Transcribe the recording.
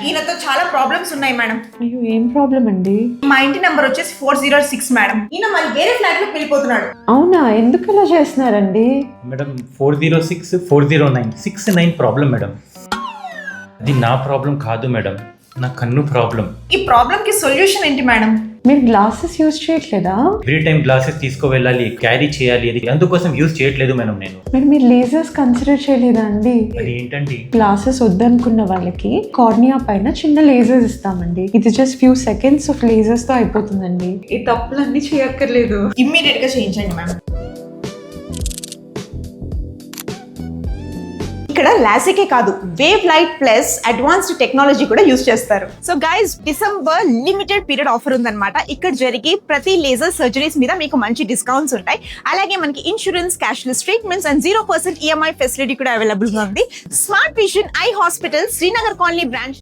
ఈయనతో చాలా ప్రాబ్లమ్స్ ఉన్నాయి మేడం. అయ్యో ఏం ప్రాబ్లం అండి? మా ఇంటి నంబర్ వచ్చేసి 406 మేడం. ఈయన మళ్ళీ వేరే ఫ్లాట్ లోకి వెళ్ళిపోతున్నాడు. అవునా, ఎందుకు ఇలా చేస్తున్నారండి? Madam 406 409 69 problem madam. అది నా ప్రాబ్లం కాదు మేడం, నా కన్ను ప్రాబ్లం. ఈ ప్రాబ్లం కి సొల్యూషన్ ఏంటి మేడం? మీరు గ్లాసెస్ యూజ్ చేయట్లేదా? ఎవ్రీ టైం గ్లాసెస్ తీసుకువెళ్ళాలి, క్యారీ చేయాలి, అది అందుకోసం యూజ్ చేయట్లేదు మేడం నేను. మీరు లేజర్స్ కన్సిడర్ చేయలేదా అండి? అది ఏంటండి? గ్లాసెస్ వద్దనుకున్న వాళ్ళకి కార్నియా పైన చిన్న లేజర్స్ ఇస్తామండి. ఇది just few seconds of lasers తో అయిపోతుందండి. ఈ తప్పులన్నీ చేయక్కర్లేదు. ఇమ్మీడియట్ గా చేయించండి మేడం. ఇక్కడ లాసికే కాదు, wave light plus advanced technology కూడా యూస్ చేస్తారు. So guys, December limited period offer ఉందన్నమాట. ఇక్కడ జరిగి ప్రతి లేజర్ సర్జరీస్ మీద మీకు మంచి డిస్కౌంట్స్ ఉంటాయి. అలాగే మనకి insurance, cashless treatments and 0% EMI facility కూడా అవైలబుల్ గా ఉంది. Smart vision eye hospital Srinagar colony branch